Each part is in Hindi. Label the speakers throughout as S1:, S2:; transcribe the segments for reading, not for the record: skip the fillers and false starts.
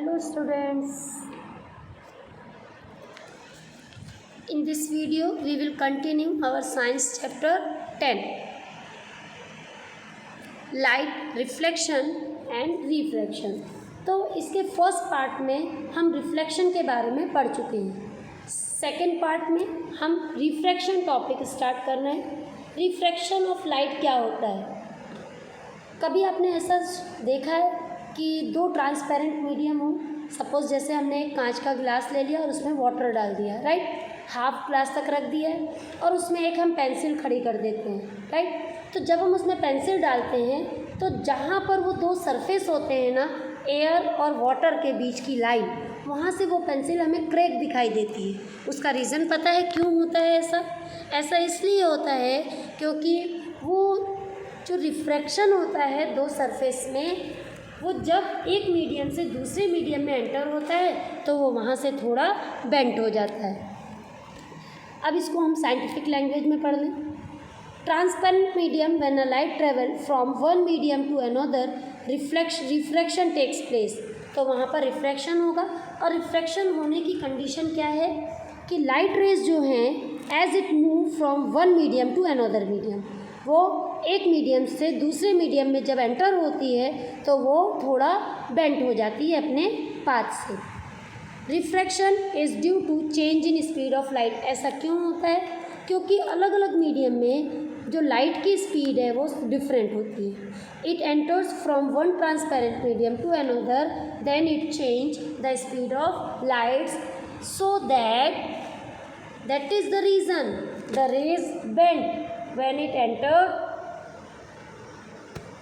S1: Hello students, in this video we will continue our science chapter 10, light reflection and refraction। तो इसके फर्स्ट पार्ट में हम रिफ्लेक्शन के बारे में पढ़ चुके हैं। सेकेंड पार्ट में हम रिफ्रैक्शन टॉपिक स्टार्ट कर रहे हैं। रिफ्रैक्शन ऑफ लाइट क्या होता है? कभी आपने ऐसा देखा है कि दो ट्रांसपेरेंट मीडियम हो, सपोज जैसे हमने एक कांच का गिलास ले लिया और उसमें वाटर डाल दिया, राइट, हाफ ग्लास तक रख दिया है और उसमें एक हम पेंसिल खड़ी कर देते हैं, राइट। तो जब हम उसमें पेंसिल डालते हैं तो जहाँ पर वो दो सरफेस होते हैं ना, एयर और वाटर के बीच की लाइन, वहाँ से वो पेंसिल हमें क्रैक दिखाई देती है। उसका रीज़न पता है क्यों होता है ऐसा? ऐसा इसलिए होता है क्योंकि वो जो रिफ्रैक्शन होता है दो सरफेस में, वो जब एक मीडियम से दूसरे मीडियम में एंटर होता है तो वो वहाँ से थोड़ा बेंट हो जाता है। अब इसको हम साइंटिफिक लैंग्वेज में पढ़ लें। Transparent medium when a light travel from one medium to another refraction takes place. तो वहाँ पर रिफ्रैक्शन होगा और रिफ्रैक्शन होने की कंडीशन क्या है कि लाइट रेज जो हैं as it move from one medium to another medium, वो एक मीडियम से दूसरे मीडियम में जब एंटर होती है तो वो थोड़ा बेंट हो जाती है अपने पाथ से। Refraction is due to change in speed of light. ऐसा क्यों होता है? क्योंकि अलग अलग मीडियम में जो लाइट की स्पीड है वो डिफरेंट होती है। It enters from one transparent medium to another, then it change the speed of lights so that is the reason the rays bent when it entered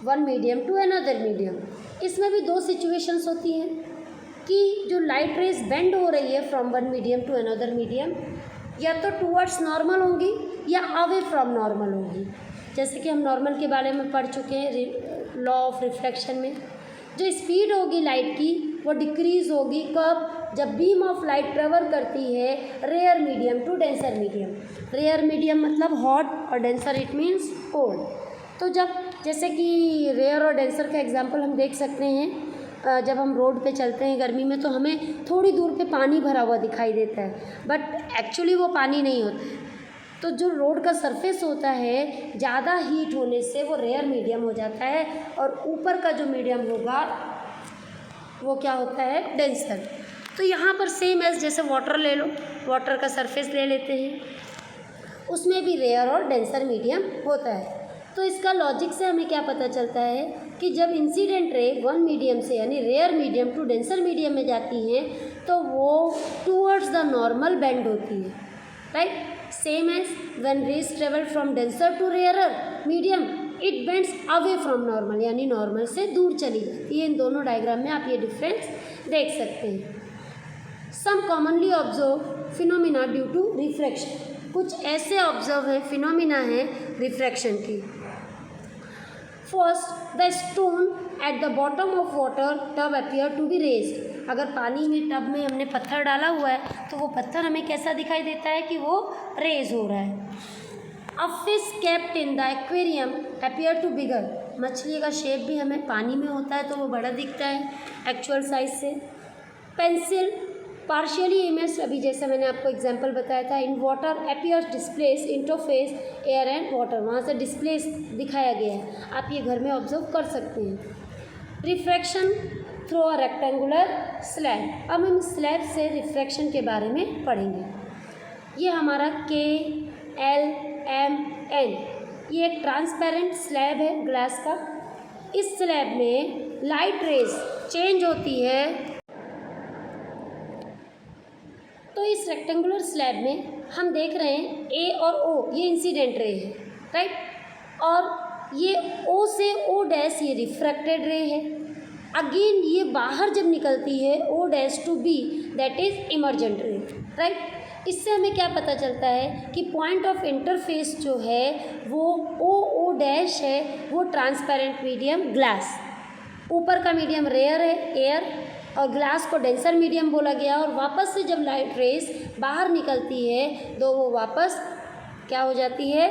S1: one medium to another medium। इसमें भी दो सिचुएशंस होती हैं कि जो लाइट रेज बेंड हो रही है from one medium to another medium, या तो टूवर्ड्स नॉर्मल होंगी या अवे फ्रॉम नॉर्मल होंगी। जैसे कि हम नॉर्मल के बारे में पढ़ चुके हैं लॉ ऑफ रिफ्लेक्शन में। जो स्पीड होगी लाइट की वो डिक्रीज़ होगी कब? जब बीम ऑफ लाइट ट्रेवल करती है rare medium to denser medium. Rare medium मतलब हॉट और डेंसर इट मीन्स कोल्ड। तो जब जैसे कि रेयर और डेंसर का एग्जांपल हम देख सकते हैं, जब हम रोड पे चलते हैं गर्मी में तो हमें थोड़ी दूर पे पानी भरा हुआ दिखाई देता है, बट एक्चुअली वो पानी नहीं होता है। तो जो रोड का सरफेस होता है ज़्यादा हीट होने से वो रेयर मीडियम हो जाता है और ऊपर का जो मीडियम होगा वो क्या होता है? डेंसर। तो यहाँ पर सेम एज जैसे वाटर ले लो, वाटर का सरफेस ले लेते हैं, उसमें भी रेयर और डेंसर मीडियम होता है। तो इसका लॉजिक से हमें क्या पता चलता है कि जब इंसिडेंट रे वन मीडियम से यानी rare medium to denser medium में जाती हैं तो वो टूवर्ड्स द नॉर्मल बेंड होती है, right. Same as when rays travel from denser to rarer medium it bends away from normal, यानी नॉर्मल से दूर चली जाती है। इन दोनों डायग्राम में आप ये डिफरेंस देख सकते हैं। Some commonly observe phenomena due to refraction. कुछ ऐसे ऑब्जर्व है फिनोमिना है रिफ्रैक्शन की। First, the stone at the bottom of water tub appear to be raised. अगर पानी में टब में हमने पत्थर डाला हुआ है तो वो पत्थर हमें कैसा दिखाई देता है कि वो रेज हो रहा है। A fish kept in the aquarium appear to bigger. मछली का शेप भी हमें पानी में होता है तो वो बड़ा दिखता है एक्चुअल साइज से। पेंसिल पार्शियली इमेज, अभी जैसे मैंने आपको एग्जांपल बताया था, in water appears displace interface air and water, वहाँ से डिस्प्लेस दिखाया गया है। आप ये घर में ऑब्जर्व कर सकते हैं। Refraction through a rectangular slab. अब हम स्लैब से रिफ्रैक्शन के बारे में पढ़ेंगे। ये हमारा KLMN, ये एक ट्रांसपेरेंट स्लैब है ग्लास का। इस स्लैब में लाइट रेज चेंज होती है। तो इस रेक्टेंगुलर स्लैब में हम देख रहे हैं A और O ये इंसिडेंट रे है, राइट, और ये O से O डैश ये रिफ्रैक्टेड रे है। अगेन ये बाहर जब निकलती है O dash two B that is emergent ray, right. इससे हमें क्या पता चलता है कि पॉइंट ऑफ इंटरफेस जो है वो O डैश है, वो ट्रांसपेरेंट मीडियम ग्लास, ऊपर का मीडियम रेयर है एयर, और ग्लास को डेंसर मीडियम बोला गया। और वापस से जब लाइट रेज बाहर निकलती है तो वो वापस क्या हो जाती है?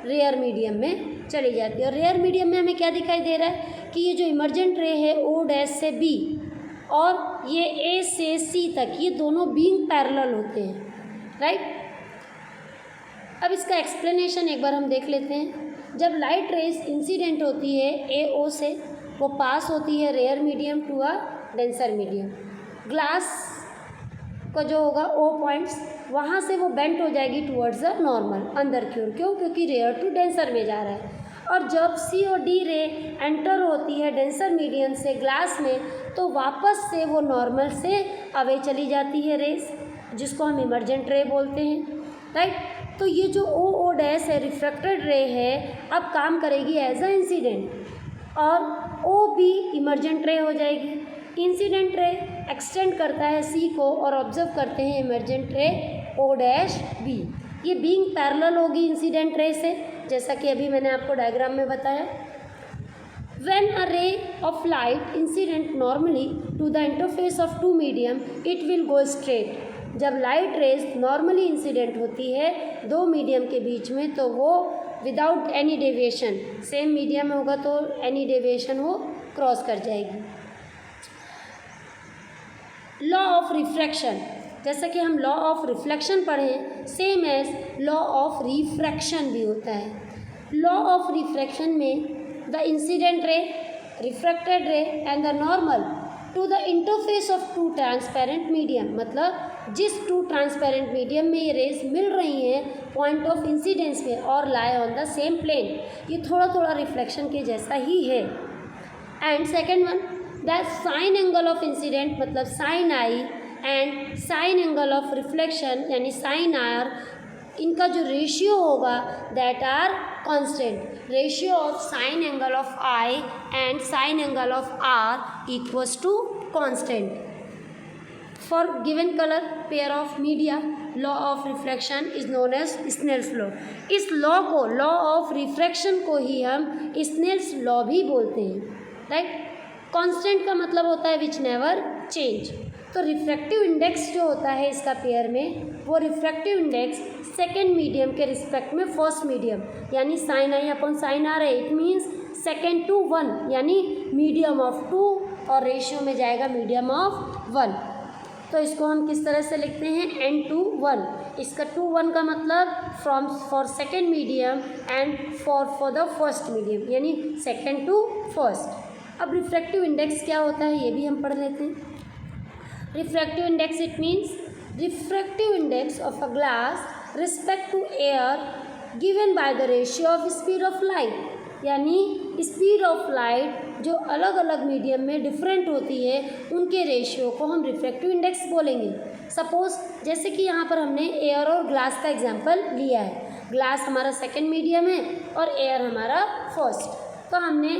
S1: रेयर मीडियम में चली जाती है। और रेयर मीडियम में हमें क्या दिखाई दे रहा है कि ये जो इमर्जेंट रे है O डैश से B और ये ए से सी तक, ये दोनों बीइंग पैरेलल होते हैं, राइट। अब इसका एक्सप्लेनेशन एक बार हम देख लेते हैं। जब लाइट रेज इंसिडेंट होती है ए ओ से, वो पास होती है rare medium to a denser medium. Glass का जो होगा ओ पॉइंट्स, वहाँ से वो बेंट हो जाएगी टुवर्ड्स द नॉर्मल, अंदर की ओर। क्यों? क्योंकि रेयर टू डेंसर में जा रहा है। और जब सी और डी रे एंटर होती है डेंसर मीडियम से ग्लास में, तो वापस से वो नॉर्मल से अवे चली जाती है रेस, जिसको हम इमर्जेंट रे बोलते हैं, राइट। तो ये जो ओ डैश है, रिफ्रैक्टेड रे है, अब काम करेगी एज अ इंसिडेंट, और ओ बी इमर्जेंट रे हो जाएगी। इंसिडेंट रे एक्सटेंड करता है सी को और ऑब्जर्व करते हैं emergent ray O dash B. ये बीइंग पैरेलल होगी इंसिडेंट रे से, जैसा कि अभी मैंने आपको डायग्राम में बताया। When a ray of light incident normally to the interface of two medium, it will go straight. जब लाइट रेज नॉर्मली इंसिडेंट होती है दो मीडियम के बीच में, तो वो without any deviation, same medium में होगा तो एनी डेविएशन वो क्रॉस कर जाएगी। लॉ ऑफ रिफ्रैक्शन, जैसा कि हम लॉ ऑफ रिफ्लेक्शन पढ़ें, same as law of refraction भी होता है। लॉ ऑफ रिफ्रैक्शन में the incident ray, refracted ray and the normal to the interface of two transparent medium, मतलब जिस टू ट्रांसपेरेंट मीडियम में ये रेज मिल रही हैं पॉइंट ऑफ इंसिडेंस में और lie on the same plane, ये थोड़ा थोड़ा रिफ्लेक्शन के जैसा ही है। And second one, the sine angle of incident मतलब sine I and sine angle of reflection यानी साइन आर, इनका जो रेशियो होगा that are constant. Ratio of sine angle of I and sine angle of R equals to constant. For given colour pair of media, law of reflection is known as Snell's law. इस लॉ को, लॉ ऑफ रिफ्रैक्शन को ही हम स्नेल्स लॉ भी बोलते हैं, राइट। कांस्टेंट का मतलब होता है विच नेवर चेंज। तो रिफ्रैक्टिव इंडेक्स जो होता है इसका पेयर में, वो रिफ्रैक्टिव इंडेक्स सेकेंड मीडियम के रिस्पेक्ट में फर्स्ट मीडियम यानी sine I upon sine R है। It means second to one यानी मीडियम ऑफ टू, और रेशियो में जाएगा मीडियम ऑफ वन। तो इसको हम किस तरह से लिखते हैं, n to 1। इसका 2 1 का मतलब from for second medium and for the first medium यानी सेकेंड टू फर्स्ट। अब रिफ्रैक्टिव इंडेक्स क्या होता है ये भी हम पढ़ लेते हैं। Refractive index, it means refractive index of a glass respect to air given by the ratio of speed of light, यानी स्पीड ऑफ लाइट जो अलग अलग मीडियम में डिफरेंट होती है उनके रेशियो को हम रिफ्रैक्टिव इंडेक्स बोलेंगे। सपोज जैसे कि यहाँ पर हमने एयर और ग्लास का एग्जांपल लिया है। ग्लास हमारा सेकेंड मीडियम है और एयर हमारा फर्स्ट, तो हमने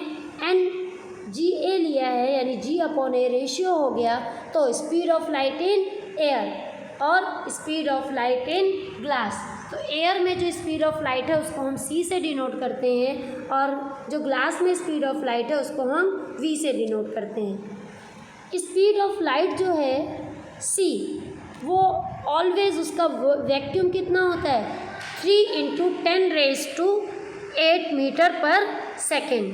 S1: NGA लिया है यानी G अपॉन A रेशियो हो गया। तो speed of light in air और speed of light in glass, तो एयर में जो स्पीड ऑफ लाइट है उसको हम C से डिनोट करते हैं और जो ग्लास में स्पीड ऑफ लाइट है उसको हम V से डिनोट करते हैं। स्पीड ऑफ लाइट जो है C, वो ऑलवेज उसका वैक्यूम कितना होता है 3 × 10⁸ मीटर पर second,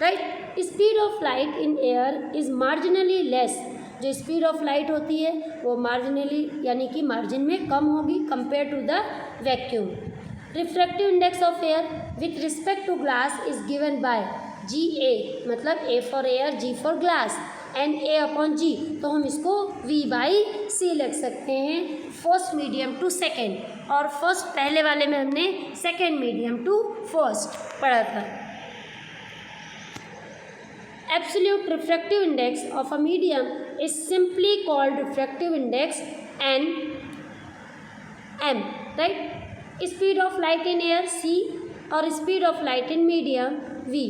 S1: right. Speed of light in air is marginally less. जो स्पीड ऑफ लाइट होती है वो मार्जिनली यानी कि मार्जिन में कम होगी compare to the vacuum. Refractive index of air with respect to glass is given by GA, मतलब A for air, G for glass and A upon G, तो हम इसको V/C लिख सकते हैं फर्स्ट मीडियम टू सेकेंड, और फर्स्ट पहले वाले में हमने सेकेंड मीडियम टू फर्स्ट पढ़ा था। Absolute refractive index of a medium is simply called refractive index M, right? Speed of light in air C और speed of light in medium V।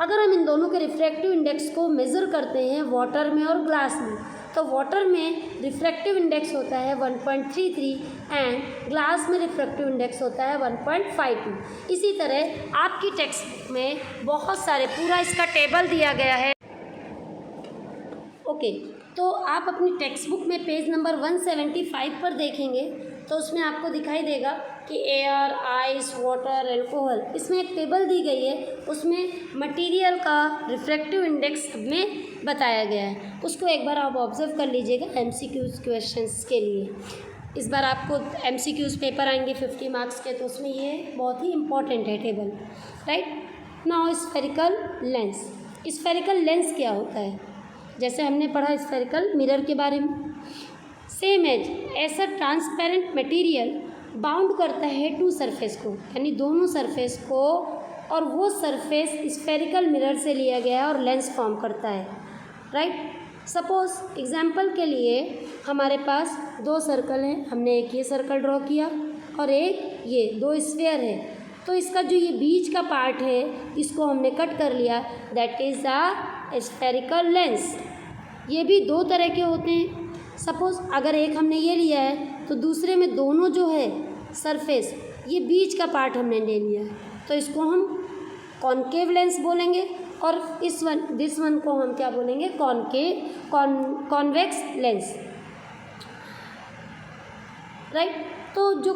S1: अगर हम इन दोनों के रिफ्रैक्टिव इंडेक्स को मेज़र करते हैं वाटर में और ग्लास में, तो वाटर में रिफ्रैक्टिव इंडेक्स होता है 1.33 एंड ग्लास में रिफ्रैक्टिव इंडेक्स होता है 1.52। इसी तरह आपकी टेक्स्ट में बहुत सारे, पूरा इसका टेबल दिया गया है। ओके, तो आप अपनी टेक्स्ट बुक में पेज नंबर 175 पर देखेंगे तो उसमें आपको दिखाई देगा कि एयर, आइस, वाटर, एल्कोहल, इसमें एक टेबल दी गई है, उसमें मटेरियल का रिफ्रैक्टिव इंडेक्स में बताया गया है। उसको एक बार आप ऑब्जर्व कर लीजिएगा एमसीक्यूज़ क्वेश्चंस के लिए। इस बार आपको एमसीक्यूज़ पेपर आएंगे 50 मार्क्स के, तो उसमें ये बहुत ही इम्पॉर्टेंट है table, right. Now spherical lens. Spherical lens क्या होता है? जैसे हमने पढ़ा स्फेरिकल मिरर के बारे में, सेम एज ऐसा ट्रांसपेरेंट मटेरियल बाउंड करता है टू सरफेस को, यानी दोनों सरफेस को, और वो सरफेस स्फेरिकल मिरर से लिया गया है और लेंस फॉर्म करता है, राइट। सपोज एग्जाम्पल के लिए हमारे पास दो सर्कल हैं, हमने एक ये सर्कल ड्रॉ किया और एक ये, दो स्फेयर है, तो इसका जो ये बीच का पार्ट है इसको हमने कट कर लिया, that is a spherical lens. ये भी दो तरह के होते हैं। सपोज अगर एक हमने ये लिया है तो दूसरे में दोनों जो है सरफेस, ये बीच का पार्ट हमने ले लिया है, तो इसको हम कॉनकेव लेंस बोलेंगे, और दिस वन को हम क्या बोलेंगे? Convex lens, right. तो जो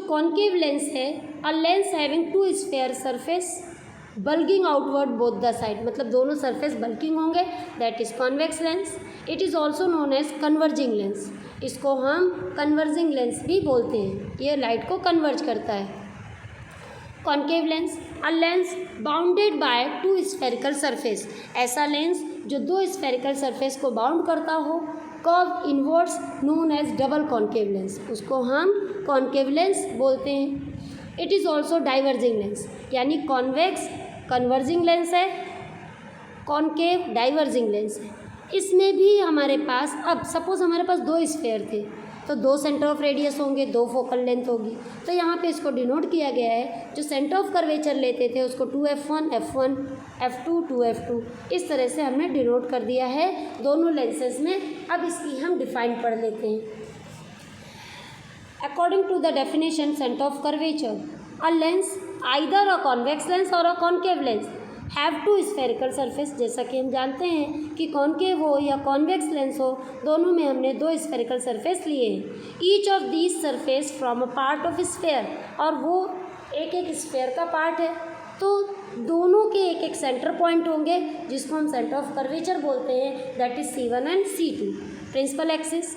S1: कॉनकेव लेंस है, a lens having two sphere surface bulging outward both the side, मतलब दोनों सरफेस बल्किंग होंगे, that is convex lens. It is also known as converging lens, इसको हम कन्वर्जिंग लेंस भी बोलते हैं, ये लाइट को कन्वर्ज करता है। Concave lens, a lens bounded by two spherical surface, ऐसा लेंस जो दो स्फेरिकल सरफेस को बाउंड करता हो, curve inwards, known as double concave lens, उसको हम कॉनकेव लेंस बोलते हैं। It is also diverging lens, यानी कॉन्वेक्स कन्वर्जिंग लेंस है, कॉनकेव डाइवर्जिंग लेंस है। इसमें भी हमारे पास, अब सपोज हमारे पास दो स्फेयर थे, तो दो सेंटर ऑफ रेडियस होंगे, दो फोकल लेंथ होगी, तो यहाँ पे इसको डिनोट किया गया है, जो सेंटर ऑफ कर्वेचर लेते थे उसको 2f1, f1, f2, 2f2, इस तरह से हमने डिनोट कर दिया है दोनों लेंसेज में। अब इसकी हम डिफाइन पढ़ लेते हैं। According to the definition center of curvature, a lens, either a convex lens or a concave lens, have two spherical surface। जैसा कि हम जानते हैं कि कॉनकेव हो या कॉन्वेक्स लेंस हो, दोनों में हमने दो स्फेरिकल सरफेस लिए हैं। Each of these surface from a part of sphere, और वो एक एक स्फेयर का पार्ट है, तो दोनों के एक एक सेंटर पॉइंट होंगे जिसको हम सेंटर ऑफ कर्वेचर बोलते हैं, that is C1 and C2। Principal axis,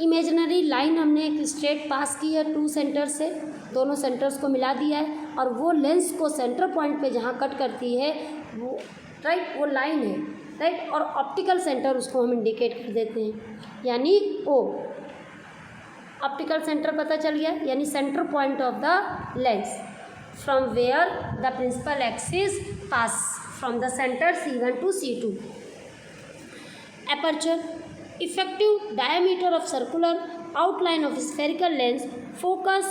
S1: imaginary line हमने एक स्ट्रेट पास की है टू सेंटर से, दोनों सेंटर्स को मिला दिया है, और वो लेंस को सेंटर पॉइंट पे जहाँ कट करती है वो, राइट, वो लाइन है, राइट, और ऑप्टिकल सेंटर उसको हम इंडिकेट कर देते हैं, यानी O। ऑप्टिकल सेंटर पता चल गया, यानी centre point of the lens from where the principal axis pass from the centre C1 to C2। Aperture, effective diameter of circular outline of spherical lens, focus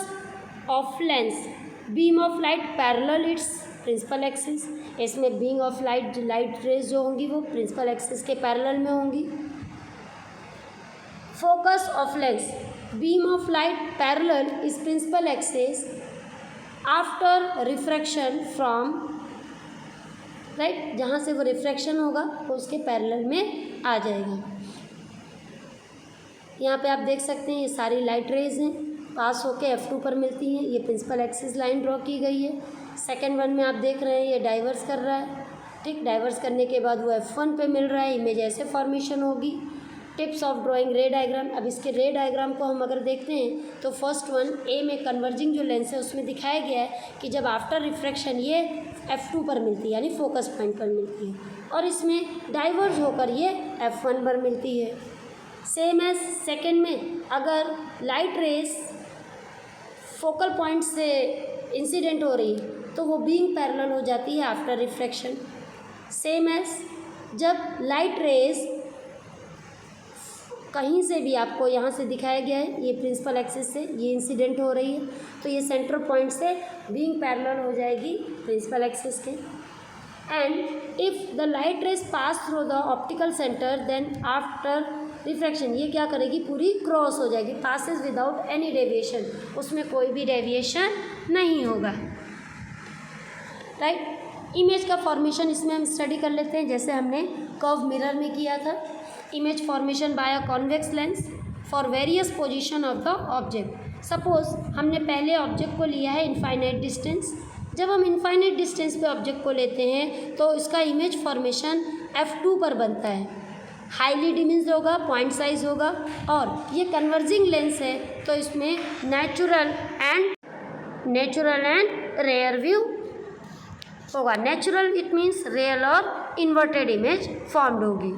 S1: of lens, beam of light parallel its principal axis। इसमें beam of light rays जो होंगी वो principal axis के parallel में होंगी। focus of lens, beam of light parallel is principal axis after refraction from, right, जहाँ से वो रिफ्रैक्शन होगा वो उसके पैरेलल में आ जाएगा। यहाँ पे आप देख सकते हैं ये सारी लाइट रेज हैं, पास होके F2 पर मिलती हैं, ये प्रिंसिपल एक्सिस लाइन ड्रॉ की गई है। सेकेंड वन में आप देख रहे हैं ये डाइवर्स कर रहा है, ठीक, डाइवर्स करने के बाद वो F1 पे मिल रहा है, इमेज ऐसे फॉर्मेशन होगी। टिप्स ऑफ ड्राइंग रे डायग्राम, अब इसके रे डायग्राम को हम अगर देखते हैं तो फर्स्ट वन ए में कन्वर्जिंग जो लेंस है उसमें दिखाया गया है कि जब आफ्टर रिफ्रैक्शन ये F2 पर मिलती है, यानी फोकस पॉइंट पर मिलती है, और इसमें डाइवर्ज होकर ये F1 पर मिलती है। सेम एज सेकेंड में अगर लाइट रेस फोकल पॉइंट से इंसिडेंट हो रही है तो वो बीइंग पैरेलल हो जाती है आफ्टर रिफ्रैक्शन। सेम एज जब लाइट रेस कहीं से भी, आपको यहाँ से दिखाया गया है ये प्रिंसिपल एक्सिस से ये इंसिडेंट हो रही है, तो ये सेंटर पॉइंट से बीइंग पैरेलल हो जाएगी प्रिंसिपल एक्सिस के। And if the light rays pass through the optical centre then after refraction ये क्या करेगी, पूरी क्रॉस हो जाएगी, पासेस विदाउट एनी डेविएशन, उसमें कोई भी डेविएशन नहीं होगा, राइट। इमेज का फॉर्मेशन इसमें हम स्टडी कर लेते हैं, जैसे हमने कर्व मिरर में किया था। Image formation by a convex lens for various position of the object. Suppose हमने पहले ऑब्जेक्ट को लिया है इनफाइनाइट डिस्टेंस। जब हम इनफाइनाइट डिस्टेंस पे ऑब्जेक्ट को लेते हैं तो इसका इमेज फॉर्मेशन f2 पर बनता है। हाईली डिमिन्स्ड होगा, पॉइंट साइज होगा, और ये कन्वर्जिंग लेंस है तो इसमें नेचुरल एंड रेयर व्यू होगा। नेचुरल इट मीन्स रियल और इन्वर्टेड इमेज फॉर्म्ड होगी।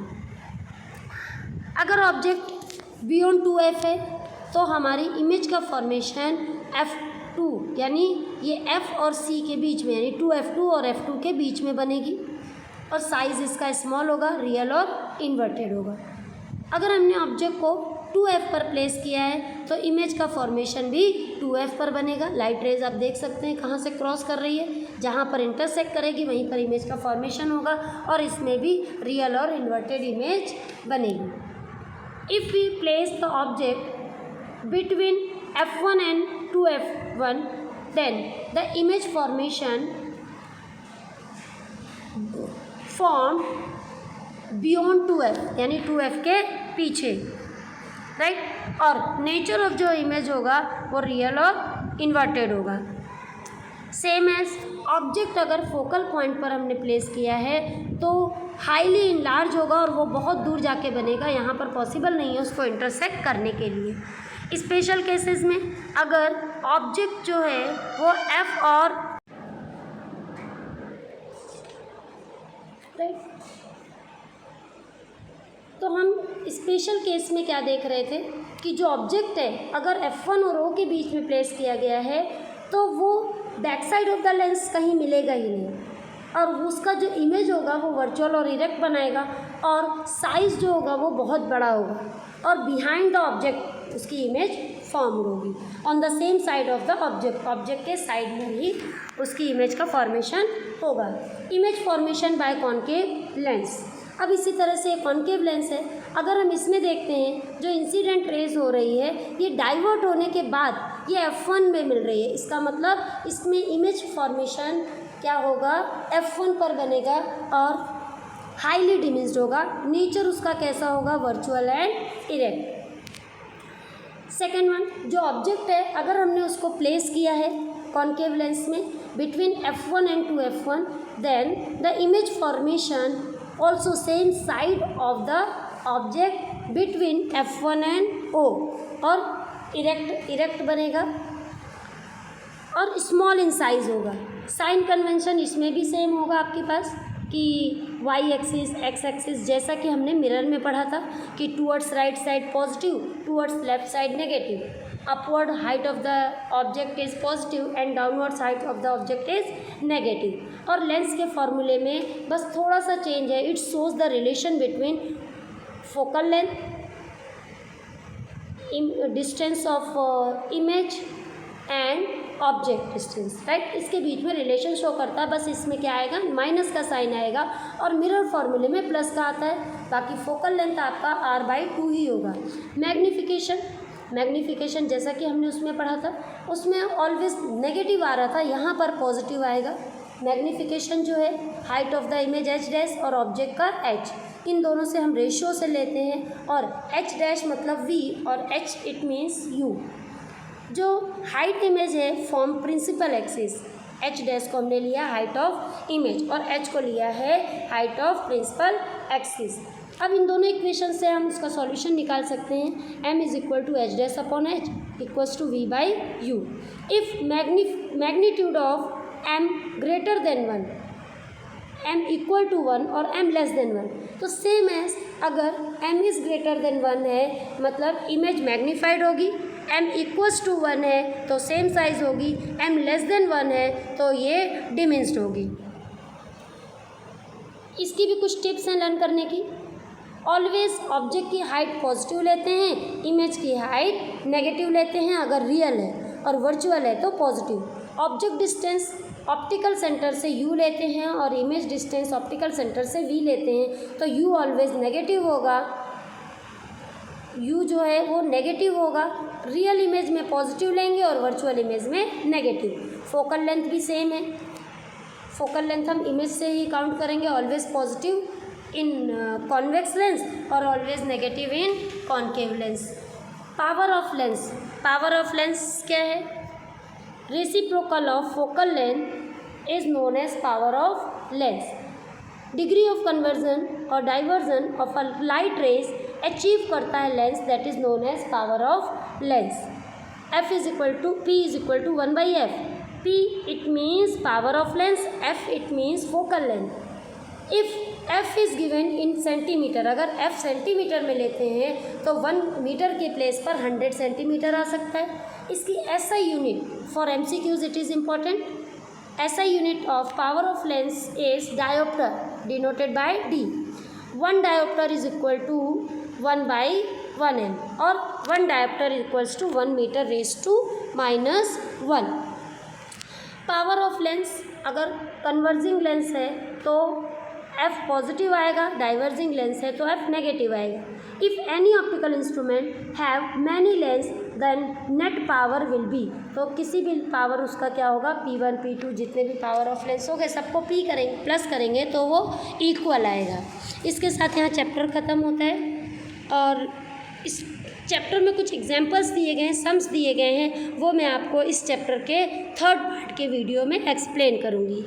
S1: अगर ऑब्जेक्ट बियॉन्ड 2f है तो हमारी इमेज का फॉर्मेशन f2 यानी ये f और c के बीच में, यानी 2f2 और f2 के बीच में बनेगी, और साइज़ इसका स्मॉल होगा, रियल और इन्वर्टेड होगा। अगर हमने ऑब्जेक्ट को 2f पर प्लेस किया है तो इमेज का फॉर्मेशन भी 2f पर बनेगा। लाइट रेज आप देख सकते हैं कहाँ से क्रॉस कर रही है, जहाँ पर इंटरसेक्ट करेगी वहीं पर इमेज का फॉर्मेशन होगा, और इसमें भी रियल और इन्वर्टेड इमेज बनेगी। If we place the object between f1 and 2f1 then the image formation form beyond 2f यानी 2f के पीछे, राइट। और नेचर ऑफ जो इमेज होगा वो रियल और इन्वर्टेड होगा। सेम एज ऑब्जेक्ट अगर फोकल पॉइंट पर हमने प्लेस किया है तो हाईली इनलार्ज होगा और वो बहुत दूर जाके बनेगा, यहाँ पर पॉसिबल नहीं है उसको इंटरसेक्ट करने के लिए। स्पेशल केसेस में अगर ऑब्जेक्ट जो है वो f और राइट, तो हम स्पेशल केस में क्या देख रहे थे कि जो ऑब्जेक्ट है अगर f1 और o के बीच में प्लेस किया गया है तो वो back side of the lens कहीं मिलेगा ही नहीं, और उसका जो इमेज होगा वो वर्चुअल और इरेक्ट बनाएगा, और साइज़ जो होगा वो बहुत बड़ा होगा, और बिहाइंड द ऑब्जेक्ट उसकी इमेज फॉर्म होगी on the same side of the object. Object के साइड में ही उसकी इमेज का फॉर्मेशन होगा। Image formation by concave lens. अब इसी तरह से कॉन्केव लेंस है, अगर हम इसमें देखते हैं जो इंसिडेंट रेज हो रही है ये डाइवर्ट होने के बाद ये f1 में मिल रही है, इसका मतलब इसमें इमेज फॉर्मेशन क्या होगा, f1 पर बनेगा और हाईली डिमिन्स्ड होगा। नेचर उसका कैसा होगा, virtual and erect. Second one, जो ऑब्जेक्ट है अगर हमने उसको प्लेस किया है कॉन्केव लेंस में between f1 and 2f1 then the image formation also same side of the object between f1 and o, और इरेक्ट बनेगा और स्मॉल इन साइज होगा। साइन कन्वेंशन इसमें भी सेम होगा आपके पास कि वाई एक्सिस एक्स एक्सिस, जैसा कि हमने मिरर में पढ़ा था कि towards right side positive, towards left side negative, upward height of the object is positive and downwards height of the object is negative. और लेंस के फॉर्मूले में बस थोड़ा सा चेंज है, it shows the relation between focal length, distance of image and object distance, right. इसके बीच में रिलेशन शो करता है, बस इसमें क्या आएगा, माइनस का साइन आएगा, और मिरर फॉर्मूले में प्लस का आता है। बाकी फोकल लेंथ आपका r/2 ही होगा। मैग्नीफिकेशन जैसा कि हमने उसमें पढ़ा था, उसमें ऑलवेज नेगेटिव आ रहा था, यहाँ पर पॉजिटिव आएगा। मैग्नीफिकेशन जो है height of the image h' और ऑब्जेक्ट का h, इन दोनों से हम रेशियो से लेते हैं, और h' मतलब v और h इट मीन्स u। जो हाइट इमेज है फॉर्म प्रिंसिपल एक्सिस, h' को हमने लिया हाइट ऑफ इमेज और h को लिया है हाइट ऑफ प्रिंसिपल एक्सिस। अब इन दोनों इक्वेशन से हम इसका सॉल्यूशन निकाल सकते हैं। m is equal to h' upon h equals to v/u। If magnitude of m greater than 1, m equal to 1 और m लेस देन 1, तो सेम एज अगर m इज़ ग्रेटर देन 1 है मतलब इमेज मैग्नीफाइड होगी, m इक्वल्स टू 1 है तो सेम साइज होगी, m लेस देन 1 है तो ये डिमिन्स्ड होगी। इसकी भी कुछ टिप्स हैं लर्न करने की। ऑलवेज ऑब्जेक्ट की हाइट पॉजिटिव लेते हैं, इमेज की हाइट नेगेटिव लेते हैं अगर रियल है, और वर्चुअल है तो positive. Object distance optical centre से u लेते हैं और इमेज डिस्टेंस ऑप्टिकल सेंटर से v लेते हैं, तो u ऑलवेज नेगेटिव होगा, u जो है वो नेगेटिव होगा। रियल इमेज में पॉजिटिव लेंगे और वर्चुअल इमेज में नेगेटिव। फोकल लेंथ भी सेम है, फोकल लेंथ हम इमेज से ही काउंट करेंगे, always positive in convex lens और always negative in concave lens. Power of lens, power of lens क्या है? Reciprocal of focal length is known as power of lens. Degree of convergence और divergence of a light rays achieve करता है lens, that is known as power of lens. F is equal to P is equal to 1/f। P it means power of lens, F it means focal length. If F is given in centimeter, अगर F सेंटीमीटर में लेते हैं तो 1 मीटर के प्लेस पर 100 सेंटीमीटर आ सकता है। इसकी SI unit for MCQs it is important. SI unit of power of lens is diopter, denoted by D. 1 diopter is equal to 1/1m और 1 diopter equals to 1 meter raised to -1। Power of lens, अगर कन्वर्जिंग लेंस है तो F पॉजिटिव आएगा, डाइवर्जिंग लेंस है तो F नेगेटिव आएगा। If any optical instrument have many lens then net power will be, तो किसी भी पावर उसका क्या होगा, P1 P2 जितने भी पावर ऑफ लेंस हो गए सबको P करेंगे प्लस करेंगे तो वो इक्वल आएगा। इसके साथ यहाँ चैप्टर ख़त्म होता है और इस चैप्टर में कुछ एग्जांपल्स दिए गए हैं, सम्स दिए गए हैं, वो मैं आपको इस चैप्टर के 3rd पार्ट के वीडियो में एक्सप्लेन करूँगी।